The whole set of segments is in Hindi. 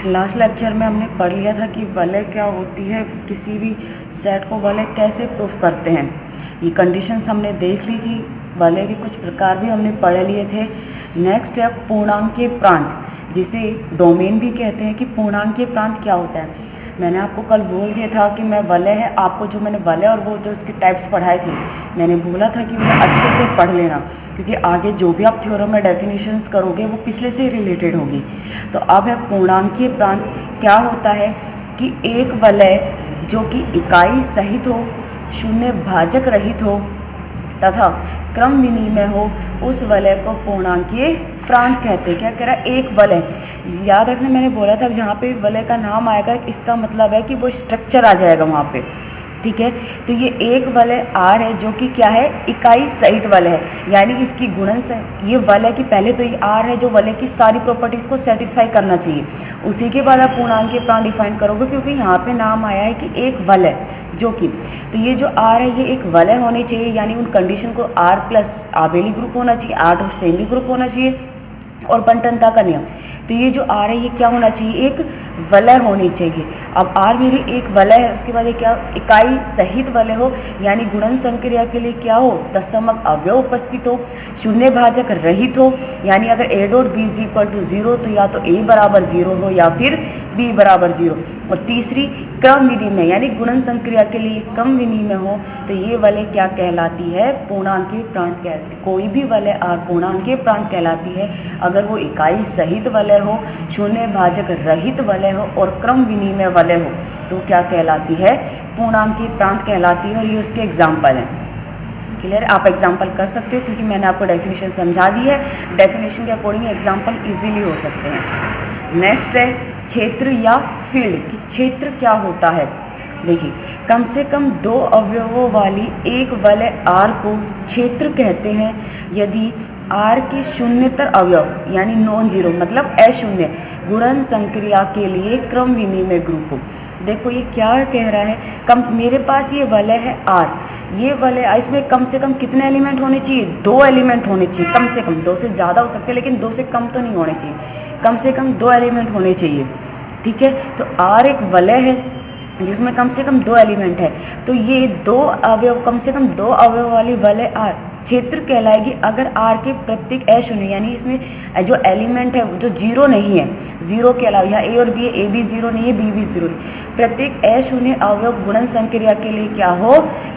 लास्ट लेक्चर में हमने पढ़ लिया था कि वलय क्या होती है, किसी भी सेट को वलय कैसे प्रूफ करते हैं। ये कंडीशंस हमने देख ली थी, वलय के कुछ प्रकार भी हमने पढ़ लिए थे। नेक्स्ट है पूर्णांकीय प्रांत, जिसे डोमेन भी कहते हैं। कि पूर्णांकीय प्रांत क्या होता है, मैंने आपको कल बोल दिया था कि मैं वलय है, आपको जो मैंने वलय और वो जो उसके टाइप्स पढ़ाए थे, मैंने बोला था कि उन्हें अच्छे से पढ़ लेना, क्योंकि आगे जो भी आप थ्योरम में डेफिनेशंस करोगे वो पिछले से रिलेटेड होगी। तो अब है पूर्णांकीय प्रांत। क्या होता है कि एक वलय जो कि इकाई सहित हो, शून्य भाजक रहित हो तथा क्रम विनिमय हो, उस वलय को पूर्णांकीय प्रांत कहते हैं। क्या कह रहा है, एक वलय, याद रखना मैंने बोला था जहाँ पे वलय का नाम आएगा इसका मतलब है कि वो स्ट्रक्चर आ जाएगा वहाँ पे, ठीक है। तो ये एक वलय आर है जो कि क्या है, इकाई सहित वलय है, यानी इसकी गुणन से ये वलय की पहले तो ये आर है जो वलय की सारी प्रॉपर्टीज को सेटिस्फाई करना चाहिए, उसी के बाद आप पूर्णांकीय प्रांत डिफाइन करोगे, क्योंकि यहाँ पे नाम आया है कि एक वलय जो कि, तो ये जो आर है ये एक वलय होनी चाहिए, यानी उन कंडीशन को आर प्लस आबेली ग्रुप होना चाहिए, आर और सेमी ग्रुप होना चाहिए और बंटनता का नियम। तो ये जो आर है ये क्या होना चाहिए, एक वलय होनी चाहिए। अब आर मेरी एक वलय है, उसके बाद ये क्या, इकाई सहित वलय हो, यानी गुणन संक्रिया के लिए क्या हो, तत्समक अवयव उपस्थित हो, शून्य भाजक रहित हो, यानी अगर A dot B is equal to 0 तो या तो ए बराबर 0 हो या फिर बी बराबर 0। और तीसरी क्रम विनिमय, यानी गुणन संक्रिया के लिए क्रम विनिमय हो, तो ये वलय क्या कहलाती है, पूर्णांकीय प्रांत कहलाती है। कोई भी वलय आर पूर्णांकीय प्रांत कहलाती है अगर वो इकाई सहित वलय हो, शून्य भाजक रहित वलय हो और क्रम विनिमय वलय हो, तो क्या कहलाती है, पूर्णांकीय प्रांत कहलाती है। और ये उसके एग्जाम्पल हैं। क्लियर, आप एग्जाम्पल कर सकते हो क्योंकि मैंने आपको डेफिनेशन समझा दी है, डेफिनेशन के अकॉर्डिंग एग्जाम्पल इजीली हो सकते हैं। नेक्स्ट है क्षेत्र या फील्ड। कि क्षेत्र क्या होता है, देखिए कम से कम 2 अवयवों वाली एक वलय आर को क्षेत्र कहते हैं यदि आर के शून्यतर अवयव यानी नॉन जीरो मतलब अशून्य गुणन संक्रिया के लिए क्रम विनिमय ग्रुप हो। देखो ये क्या कह रहा है, कम मेरे पास ये वलय है आर, ये वलय इसमें कम से कम कितने एलिमेंट होने चाहिए, 2 एलिमेंट होने चाहिए, कम से कम 2 से ज़्यादा हो सकते हैं लेकिन 2 से कम तो नहीं होने चाहिए, कम से कम 2 एलिमेंट होने चाहिए, ठीक है। तो आर एक वलय है जिसमें कम से कम 2 एलिमेंट है, तो ये 2 अवयव, कम से कम 2 अवयव वाली वलय आर क्षेत्र कहलाएगी अगर आर के प्रत्येक अशून्य, यानी इसमें जो एलिमेंट है जो जीरो नहीं है, जीरो के अलावा यहाँ ए और बी है, ए भी जीरो नहीं है, बी भी जीरो नहीं, प्रत्येक अशून्य अवयव गुणन संक्रिया के लिए क्या हो,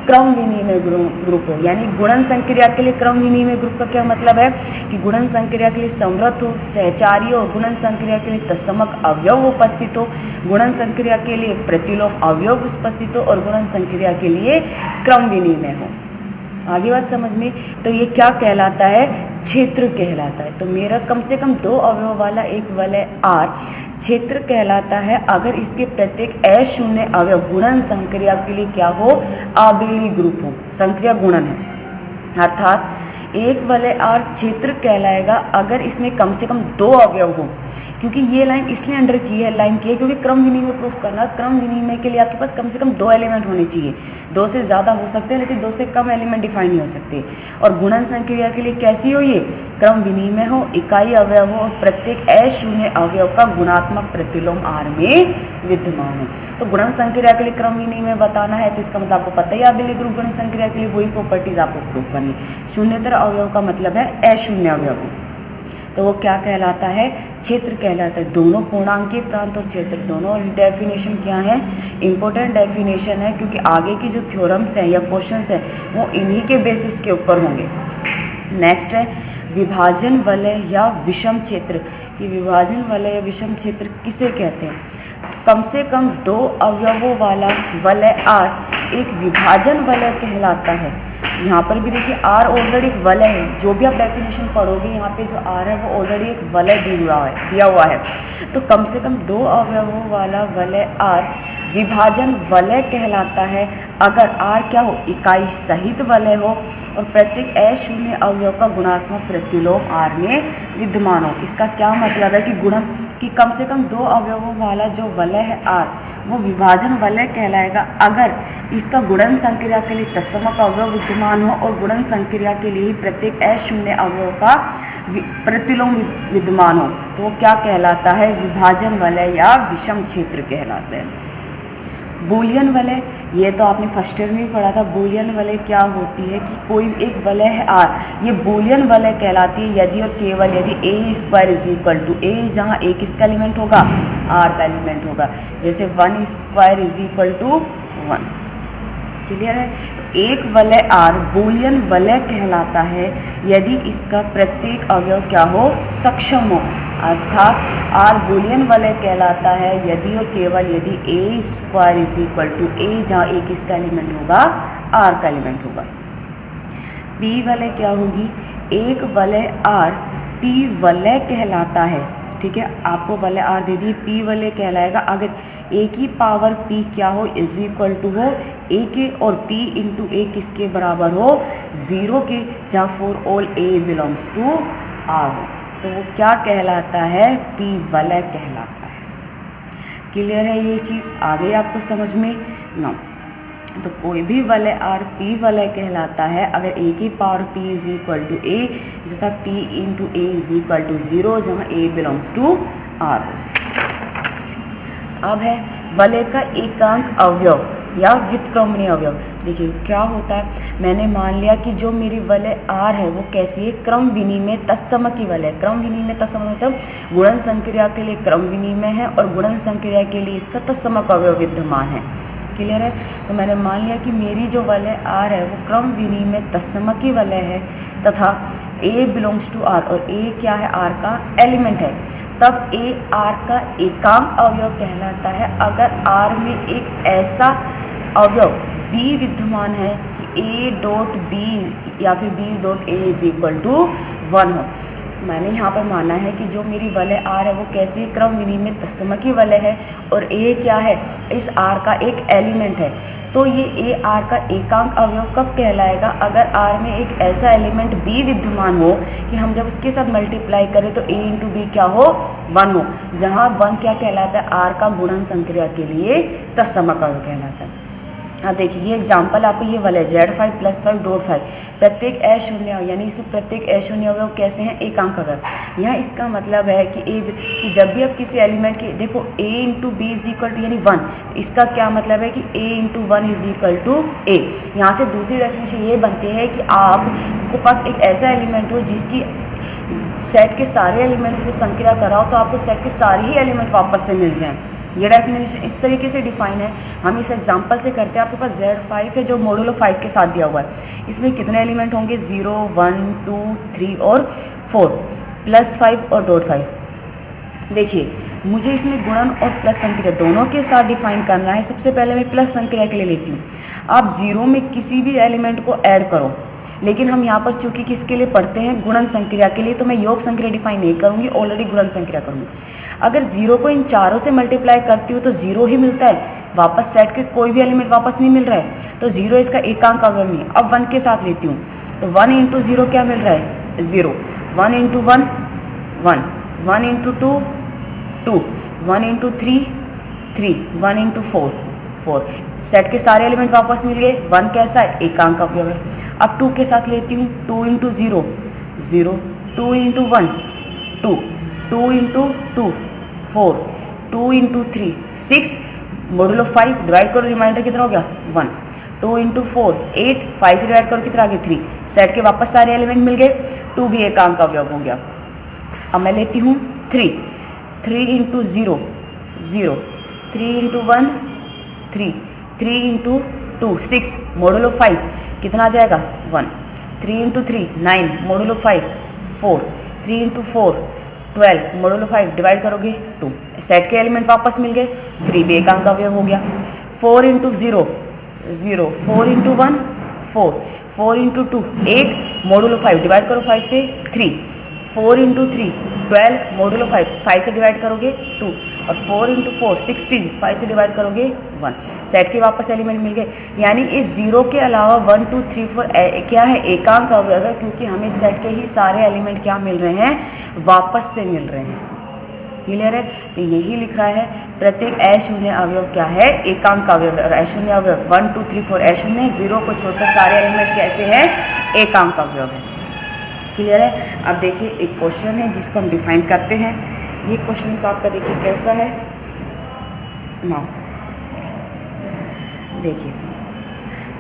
क्रम विनिमय ग्रुप हो। यानी गुणन संक्रिया के लिए क्रम विनिमय ग्रुप का क्या मतलब है कि गुणन संक्रिया के लिए समृद्ध हो, सहचारी हो, गुणन संक्रिया के लिए तत्समक अवयव उपस्थित हो, गुणन संक्रिया के लिए प्रतिलोम अवयव उपस्थित हो और गुणन संक्रिया के लिए क्रम विनिमय हो। आगे बात समझ में, तो ये क्या कहलाता है, क्षेत्र कहलाता है। तो मेरा कम से कम 2 अवयव वाला एक वलय आर क्षेत्र कहलाता है अगर इसके प्रत्येक अशून्य अवयव गुणन संक्रिया के लिए क्या हो, आबेली ग्रुप हो, संक्रिया गुणन है। अर्थात एक वलय आर क्षेत्र कहलाएगा अगर इसमें कम से कम 2 अवयव हो, क्योंकि ये लाइन इसलिए अंडर की है, लाइन की है क्योंकि क्रम विनिमय प्रूफ करना, क्रम विनिमय के लिए आपके पास कम से कम 2 एलिमेंट होने चाहिए, 2 से ज़्यादा हो सकते हैं लेकिन 2 से कम एलिमेंट डिफाइन नहीं हो सकते। और गुणन संक्रिया के लिए कैसी हो, ये क्रम विनिमय हो, इकाई अवयव हो और प्रत्येक अशून्य अवयव का गुणात्मक प्रतिलोम आर में विद्यमान हो। तो गुणन संक्रिया के लिए क्रम विनिमय बताना है तो इसका मतलब आपको पता ही, आबेली ग्रुप गुणन संक्रिया के लिए वही प्रॉपर्टीज आपको प्रूफ करनी। शून्यतर अवयव का मतलब है अशून्य अवयव, तो वो क्या कहलाता है, क्षेत्र कहलाता है। दोनों पूर्णांकीय प्रांत और क्षेत्र दोनों डेफिनेशन क्या है, इंपॉर्टेंट डेफिनेशन है, क्योंकि आगे की जो थ्योरम्स हैं या क्वेश्चंस हैं वो इन्हीं के बेसिस के ऊपर होंगे। नेक्स्ट है विभाजन वलय या विषम क्षेत्र। कि विभाजन वलय या विषम क्षेत्र किसे कहते हैं, कम से कम 2 अवयवों वाला वलय आर एक विभाजन वलय कहलाता है। यहाँ पर भी देखिए आर ऑलरेडी एक वलय है, जो भी आप डेफिनेशन पढ़ोगे यहाँ पे जो आर है वो ऑलरेडी एक वलय दिया हुआ है। तो कम से कम 2 अवयवों वाला वलय आर विभाजन वलय कहलाता है अगर आर क्या हो, इकाई सहित वलय हो और प्रत्येक अशून्य अवयव का गुणात्मक प्रतिलोम आर में विद्यमान हो। इसका क्या मतलब है कि गुणन कि कम से कम 2 अवयवों वाला जो वलय है आर वो विभाजन वलय कहलाएगा अगर इसका गुणन संक्रिया के लिए तत्समक अवयव विद्यमान हो और गुणन संक्रिया के लिए प्रत्येक अशून्य अवयव का प्रतिलोम विद्यमान हो तो वो क्या कहलाता है? विभाजन वलय या विषम क्षेत्र कहलाता है। बूलियन वलय, ये तो आपने फर्स्ट ईयर में भी पढ़ा था। बूलियन वलय क्या होती है कि कोई एक वलय है आर, ये बूलियन वलय कहलाती है यदि और केवल यदि ए स्क्वायर इज इक्वल टू ए, जहाँ ए किसका एलिमेंट होगा? आर का एलिमेंट होगा। जैसे 1 square is equal to 1। Clear है? एक वलय आर बूलियन वलय कहलाता है यदि इसका प्रत्येक अवयव क्या हो? सक्षम हो। अर्थात आर बूलियन वलय कहलाता है यदि और केवल यदि ए स्क्वायर इज इक्वल टू ए, जहाँ ए किसका एलिमेंट होगा? आर का एलिमेंट होगा। पी वलय क्या होगी? एक वलय आर पी वलय कहलाता है। ठीक है, आपको वलय आर दे दी, पी वलय कहलाएगा अगर ए की पावर पी क्या हो? इज इक्वल टू हो ए के, और पी इंटू ए किसके बराबर हो? 0 के, जहाँ for all A belongs to R हो, तो वो क्या कहलाता है? पी वलय कहलाता है। क्लियर है ये चीज़? आ गई आपको समझ में? नो, तो कोई भी वलय आर पी वलय कहलाता है अगर ए की power P is equal to A, तथा P into A is equal to 0, जहाँ ए बिलोंग्स टू आर। अब है वलय का एकांक अवयव या व्युत्क्रमणीय अवयव। देखिए क्या होता है, मैंने मान लिया कि जो मेरी वलय आर है वो कैसी है? क्रम विनिमय तत्सम की वलय। क्रम विनिमय तत्सम मतलब गुणन संक्रिया के लिए क्रम विनिमय है और गुणन संक्रिया के लिए इसका तत्समक अवयव विद्यमान है। क्लियर है? तो मैंने मान लिया कि मेरी जो वलय आर है वो क्रम विनिमय तत्सम की वलय है तथा ए बिलोंग्स टू आर, और ए क्या है? आर का एलिमेंट है। तब ए आर का एकांक अवयव कहलाता है अगर आर में एक ऐसा अवयव बी विद्यमान है कि ए डॉट बी या फिर B dot A is equal to 1 हो। मैंने यहाँ पर माना है कि जो मेरी वलय आर है वो कैसी? क्रम विनिमय तत्सम की वलय है और ए क्या है? इस आर का एक एलिमेंट है। तो ये ए आर का एकांक अवयव कब कहलाएगा? अगर आर में एक ऐसा एलिमेंट बी विद्यमान हो कि हम जब उसके साथ मल्टीप्लाई करें तो ए इंटू बी क्या हो? 1 हो, जहाँ 1 क्या कहलाता है? आर का गुणन संक्रिया के लिए तत्समक अवयव कहलाता है। हाँ देखिए ये एग्जाम्पल आपको ये वाला है Z5 + 5 डॉट 5, प्रत्येक अशून्य यानी इस प्रत्येक अशून्य अवयव कैसे हैं? एकांक अवयव। यहाँ इसका मतलब है कि जब भी आप किसी एलिमेंट की देखो a into B is equal to यानी 1, इसका क्या मतलब है कि a into 1 is equal to a। यहाँ से दूसरी डेफिनेशन ये बनती है कि आपके पास एक ऐसा एलिमेंट हो जिसकी सेट के सारे एलिमेंट्स से संक्रिया कराओ तो आपको सेट के सारे ही एलिमेंट वापस से मिल जाएं। ये डेफिनेशन इस तरीके से डिफाइन है। हम इस एग्जांपल से करते हैं। आपके पास Z5 है जो मॉडुलो 5 के साथ दिया हुआ है। इसमें कितने एलिमेंट होंगे? 0, 1, 2, 3 और 4 प्लस 5 और डॉट 5। देखिए मुझे इसमें गुणन और प्लस संक्रिया दोनों के साथ डिफाइन करना है। सबसे पहले मैं प्लस संक्रिया के लिए लेती हूँ। आप 0 में किसी भी एलिमेंट को ऐड करो, लेकिन हम यहाँ पर चूंकि किसके लिए पढ़ते हैं? गुणन संक्रिया के लिए, तो मैं योग संक्रिया डिफाइन नहीं करूँगी, ऑलरेडी गुणन संक्रिया करूँगी। अगर 0 को इन चारों से मल्टीप्लाई करती हूँ तो 0 ही मिलता है, वापस सेट के कोई भी एलिमेंट वापस नहीं मिल रहा है, तो 0 इसका एकांक अवयव नहीं है। अब 1 के साथ लेती हूँ तो 1 इंटू 0 क्या मिल रहा है? 0। 1 into 1 1, 1 into 2 2, 1 into 3 3, 1 into 4 4। Set के सारे एलिमेंट वापस मिल गए। 1 कैसा है? एकांक अवयव है। अब 2 के साथ लेती हूँ, 2 into 0 0, 2 into 1 2, 2 into 2 4, 2 into 3 6, modulo 5 divide करो, रिमाइंडर कितना हो गया? 1। 2 इंटू 4 8, 5 से डिवाइड करो कितना आ गया? 3। सेट के वापस सारे एलिमेंट मिल गए, 2 भी एकांक अवयव हो गया। अब मैं लेती हूँ 3, 3 इंटू 0 0, 3 इंटू 1 3, 3 इंटू 2 6, मॉडुलो 5 कितना आ जाएगा? 1। 3 into 3 9, modulo 5 4, 3 into 4 12, modulo 5 divide करोगे 2। सेट के एलिमेंट वापस मिल गए, 3 भी एकांक अवयव हो गया। 4 into 0 0, 4 into 1 4, 4 into 2 8, modulo 5 divide करो 5 से 3, 4 इंटू 3 12, मॉडुलो 5 से डिवाइड करोगे 2, और 4 इंटू 4 16, 5 से डिवाइड करोगे 1। सेट के वापस एलिमेंट मिल गए। यानी इस 0 के अलावा 1 2 3 4 क्या है? एकांक अवयव है, क्योंकि हमें सेट के ही सारे एलिमेंट क्या मिल रहे हैं? वापस से मिल रहे हैं। क्लियर है? तो यही लिख रहा है प्रत्येक अशून्य अवयव क्या है? एकांक अवयव। और अशून्य अवयव 1 2 3 4 अशून्य, 0 को छोड़कर सारे एलिमेंट कैसे हैं? एकांक अवयव है। क्लियर है। अब देखिए एक क्वेश्चन है जिसको हम डिफाइन करते हैं। ये क्वेश्चन आपका देखिए कैसा है। नाउ देखिए,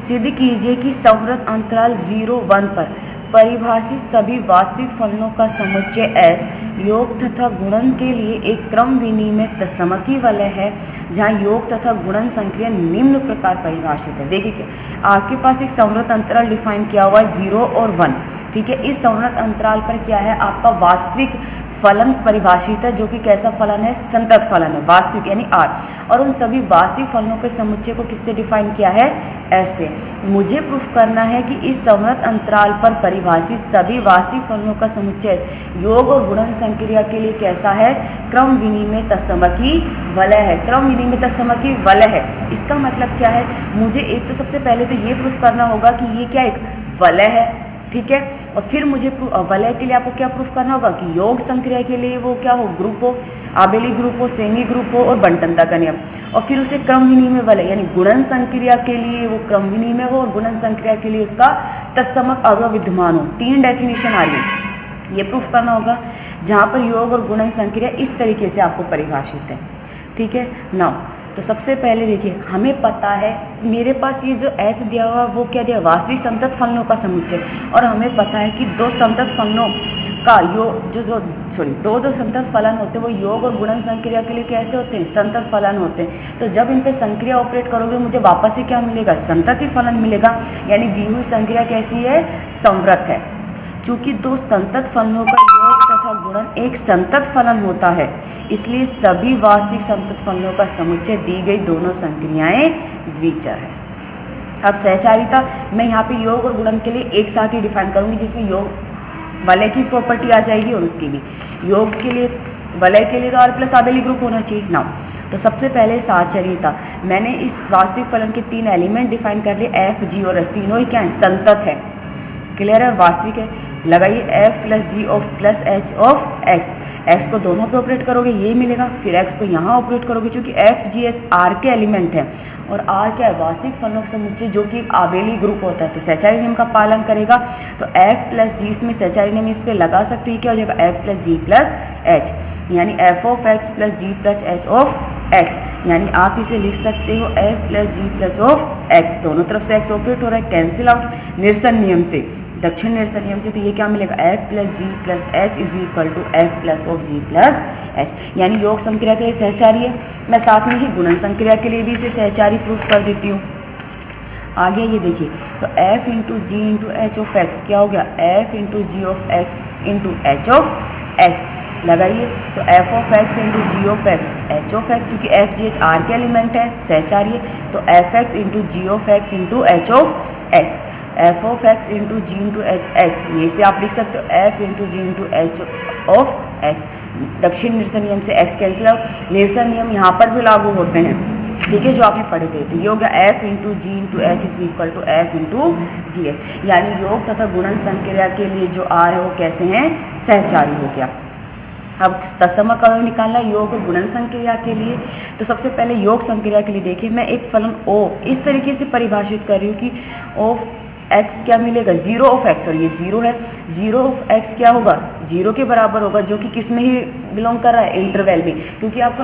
सिद्ध कीजिए कि संवृत अंतराल 0-1 पर परिभाषित सभी वास्तविक फलनों का समुच्चय S योग तथा गुणन के लिए एक क्रम विनिमय तत्समकी वलय है, जहाँ योग तथा गुणन संक्रिया निम्न प्रकार परिभाषित है। देखिए क्या आपके पास एक संवृत अंतराल डिफाइन किया हुआ है 0 और 1, ठीक है। इस संवृत अंतराल पर क्या है, आपका वास्तविक फलन परिभाषित है, जो कि कैसा फलन है, संतत फलन है, वास्तविक यानी R। और उन सभी वास्तविक फलनों के समुच्चय को किससे डिफाइन किया है, S से। मुझे प्रूफ करना है कि इस संवृत अंतराल पर परिभाषित सभी वास्तविक फलनों का समुच्चय योग और गुणन संक्रिया के लिए कैसा है, क्रम विनिमय तत्समकी वलय है। क्रम विनिमय तत्समकी वलय है, इसका मतलब क्या है, मुझे एक तो सबसे पहले तो ये प्रूफ करना होगा कि ये क्या एक वलय है, ठीक है। और फिर मुझे वलय के लिए आपको क्या प्रूफ करना होगा कि योग संक्रिया के लिए वो क्या हो, ग्रुप हो, आबेली ग्रुप हो, सेमी ग्रुप हो और बंटनता का नियम। और फिर उसे क्रम विनिमय वलय यानी गुणन संक्रिया के लिए वो क्रम विनिमय हो और गुणन संक्रिया के लिए उसका तत्समक अवयव विद्यमान हो। 3 डेफिनेशन आ रही, ये प्रूफ करना होगा, जहां पर योग और गुणन संक्रिया इस तरीके से आपको परिभाषित है, ठीक है। नाउ तो सबसे पहले देखिए, हमें पता है मेरे पास ये जो S दिया हुआ वो क्या दिया, वास्तविक संतत फलनों का समुच्चय। और हमें पता है कि दो संतत फलनों का योग दो संतत फलन होते हैं वो योग और गुणन संक्रिया के लिए कैसे होते हैं, संतत फलन होते हैं। तो जब इन पे संक्रिया ऑपरेट करोगे मुझे वापस से क्या मिलेगा, संतत ही फलन मिलेगा, यानी दी हुई संक्रिया कैसी है, संवृत है। चूंकि दो संतत फलनों का योग तथा गुणन एक संतत फलन होता है, इसलिए सभी वास्तविक संतत फलनों का समुच्चय दी गई दोनों संक्रियाएं द्विचर है। अब सहचारिता मैं यहाँ पे योग और गुणन के लिए एक साथ ही डिफाइन करूंगी, जिसमें योग वलय की प्रॉपर्टी आ जाएगी और उसकी भी। योग के लिए, वलय के लिए तो R प्लस आबेली ग्रुप होना चाहिए। नाउ तो सबसे पहले साहचर्यता, मैंने इस वास्तविक फलन के 3 एलिमेंट डिफाइन कर लिए, F, G और H। तीनों ही क्या है, संतत है, क्लियर है, वास्तविक है। लगाइए F plus G of plus H of X। X को दोनों पे ऑपरेट करोगे ये मिलेगा, फिर X को यहाँ ऑपरेट करोगे, क्योंकि F, G, H R के एलिमेंट है और R क्या है, वास्तविक फलनों का समुच्चय जो कि आबेली ग्रुप होता है, तो सहचारी नियम का पालन करेगा। तो F प्लस G इसमें सहचारी नियम इस पे लगा सकते हैं, क्या हो जाएगा, F plus G plus H, यानी F of X plus G plus H of X, यानी आप इसे लिख सकते हो F plus G plus of X। दोनों तरफ से X ऑपरेट हो रहा है, कैंसिल आउट निरसन नियम से, दक्षिण निरसन नियम से, तो ये क्या मिलेगा, F plus G plus H is equal to F plus of G plus H, यानी योग संक्रिया के लिए सहचारी है। मैं साथ में ही गुणन संक्रिया के लिए भी इसे सहचारी प्रूफ कर देती हूँ। आगे ये देखिए, तो F into G into H of X क्या हो गया, F into ji of x into H of X. लगाइए, तो F of x into ji of X H of X, चूंकि F, G, H R के एलिमेंट है, सहचारी है, तो F X into ji of x into H of X. F of x into G into H X, ये से आप लिख सकते हो F into G into H of X. दक्षिण निरसन नियम से X कैंसिल आउट, निरसन नियम यहाँ पर भी लागू होते हैं, ठीक है, जो आपने पढ़े थे। तो ये हो गया F into G into H is equal to F into G H, यानी योग तथा गुणन संक्रिया के लिए जो R है वो कैसे हैं, सहचारी हो गया। अब तत्समक अवयव निकालना योग और गुणन संक्रिया के लिए, तो सबसे पहले योग संक्रिया के लिए देखिए, मैं एक फलन O इस तरीके से परिभाषित कर रही हूँ कि O x क्या मिलेगा, 0 ऑफ x, और ये 0 है, 0 ऑफ x क्या होगा, 0 के बराबर होगा, जो कि किस में ही बिलोंग कर रहा है, इंटरवल में, क्योंकि आपको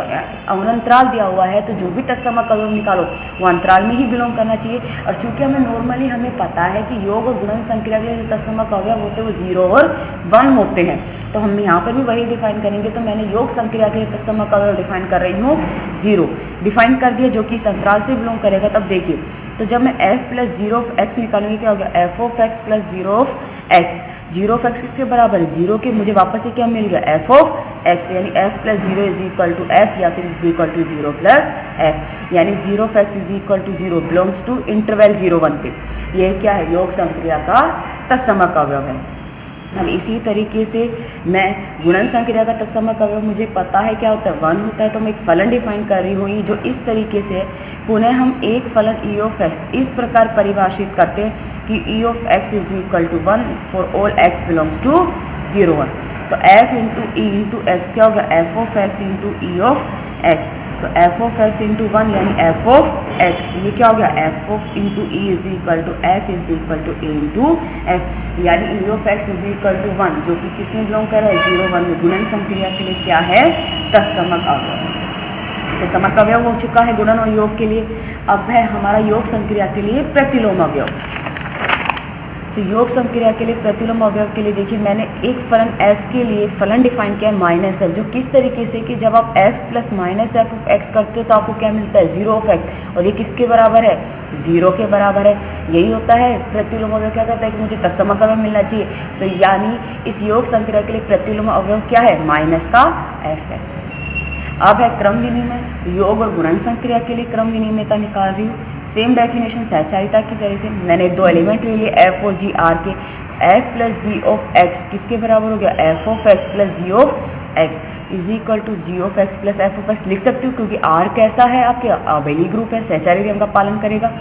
अंतराल दिया हुआ है, तो जो भी तत्समक अवयव निकालो वो अंतराल में ही बिलोंग करना चाहिए। और चूंकि हमें पता है कि योग और गुणन संक्रिया के लिए जो तत्समक अवयव होते हैं वो 0 और 1 होते हैं, तो हम यहाँ पर भी वही डिफाइन करेंगे। तो मैंने योग संक्रिया के लिए तत्समक अवयव डिफाइन कर रही हूँ, 0 डिफाइन कर दिया, जो कि इस अंतराल से बिलोंग करेगा। तब देखिए, तो जब मैं f प्लस 0 ऑफ x निकालूंगी क्या होगा, f of x plus 0 of x। 0 of x किसके बराबर है, 0 के, मुझे वापस से क्या मिल गया, f ऑफ x, यानी f plus 0 is equal to f, या फिर is equal to 0 plus f, यानी 0 of x is equal to 0 belongs to interval 0-1 पे। ये क्या है, योग संक्रिया का तत्समक अवयव है। अब इसी तरीके से मैं गुणन संक्रिया का तत्समक अवयव, मुझे पता है क्या होता है, 1 होता है, तो मैं एक फलन डिफाइन कर रही हूँ जो इस तरीके से है। पुनः हम एक फलन e ऑफ x इस प्रकार परिभाषित करते हैं कि e of x is equal to 1 for all x belongs to 0-1। तो f into e into x क्या होगा, f of x into e of x। तो एफ ऑफ एक्स इंटू 1 यानी एफ ऑफ एक्स, ये क्या हो गया F of into e is equal to f is equal to A into f, यानी e of x is equal to 1 जो कि किसमें बिलोंग कर रहा है 0 1 में। गुणन संक्रिया के लिए क्या है तत्समक अवयव, तत्समक अवयव हो चुका है गुणन और योग के लिए। अब है हमारा योग संक्रिया के लिए प्रतिलोम अवयव। तो योग संक्रिया के लिए प्रतिलोम अवयव के लिए देखिए मैंने एक फलन f के लिए फलन डिफाइन किया है माइनस एफ, जो किस तरीके से कि जब आप f plus minus F of x करते हो तो आपको क्या मिलता है 0 ऑफ एक्स, और ये किसके बराबर है 0 के बराबर है। यही होता है प्रतिलोम अवयव क्या करता है कि मुझे तत्समक अवयव मिलना चाहिए, तो यानी इस योग संक्रिया के लिए प्रतिलोम अवयव क्या है माइनस का f है। अब है क्रम विनिमय, योग और गुणन संक्रिया के लिए क्रम विनिमयता निकाल रही हूँ। सेम डेफिनेशन सहचारिता की तरह से मैंने दो एलिमेंट ले लिए एफ और जी आर के, F plus G of X किसके बराबर हो गया F of X plus G of x is equal to G of X plus F of X लिख सकती हूँ, क्योंकि आर कैसा है आपके आबेली ग्रुप है, सहचारी नियम का पालन करेगा।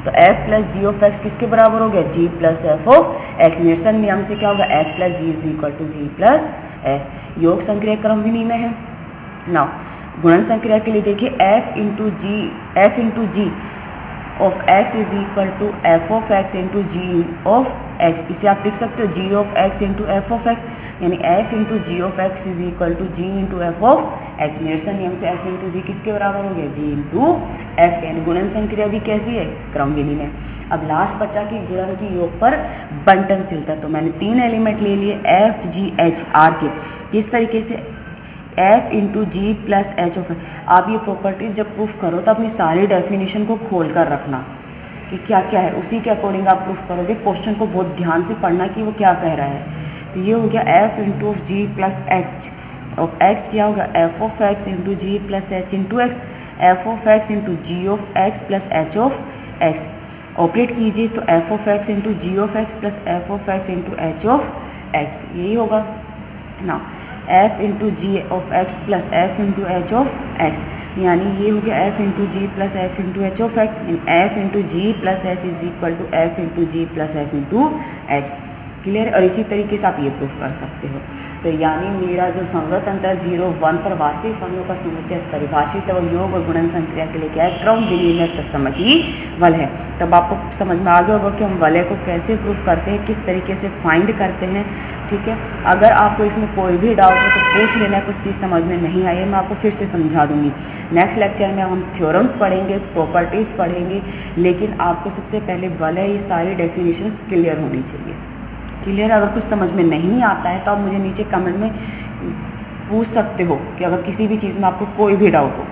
तो F plus G of X किसके बराबर हो गया G plus F of x, निरसन नियम से क्या होगा F plus G is equal to G plus F. योग संक्रिया क्रम विनिमय है। नाउ गुणन संक्रिया के लिए देखिए f into ji of x is equal to f of x into ji of x, इसे आप लिख सकते हो g of x into f of x, यानी f into ji of x is equal to g into f of x. निरसन नियम से एफ इंटू जी किसके बराबर हो गया जी इंटू एफ, यानी गुणन संक्रिया भी कैसी है क्रम विनिमय। अब लास्ट बच्चा की गुणन की योग पर बंटनशीलता, तो मैंने 3 एलिमेंट ले लिए एफ जी एच आर के, किस तरीके से f into G plus H of. आप ये प्रॉपर्टीज जब प्रूफ करो तो अपनी सारी डेफिनेशन को खोल कर रखना कि क्या क्या है, उसी के अकॉर्डिंग आप प्रूफ करोगे। क्वेश्चन को बहुत ध्यान से पढ़ना कि वो क्या कह रहा है। तो ये हो गया f into of G plus H of X, क्या होगा f of x into G plus H into X, F of x into ji of X plus H of X. Operate कीजिए तो f of x into ji of X plus F of x into H of X, यही होगा ना f into ji of X plus F into H of x, यानी ये हो गया f into G plus F into H of X, F into G plus H is equal to F into G plus F into H. Clear. और इसी तरीके से आप ये प्रूफ कर सकते हो। तो यानी मेरा जो संगत अंतर 0 1 पर वास्तविक फलनों का समुच्चय परिभाषित है, और योग और गुणन संक्रिया के लिए क्या है क्रम विनिमय तत्समकी वल है। तब आपको समझ में आ गया होगा कि हम वलय को कैसे प्रूफ करते हैं, किस तरीके से फाइंड करते हैं। ठीक है, अगर आपको इसमें कोई भी डाउट हो तो पूछ लेना, कुछ चीज़ समझ में नहीं आई है मैं आपको फिर से समझा दूंगी। नेक्स्ट लेक्चर में हम थ्योरम्स पढ़ेंगे, प्रॉपर्टीज़ पढ़ेंगे, लेकिन आपको सबसे पहले वलय ये सारी डेफिनेशंस क्लियर होनी चाहिए। क्लियर। अगर कुछ समझ में नहीं आता है तो आप मुझे नीचे कमेंट में पूछ सकते हो कि अगर किसी भी चीज़ में आपको कोई भी डाउट हो।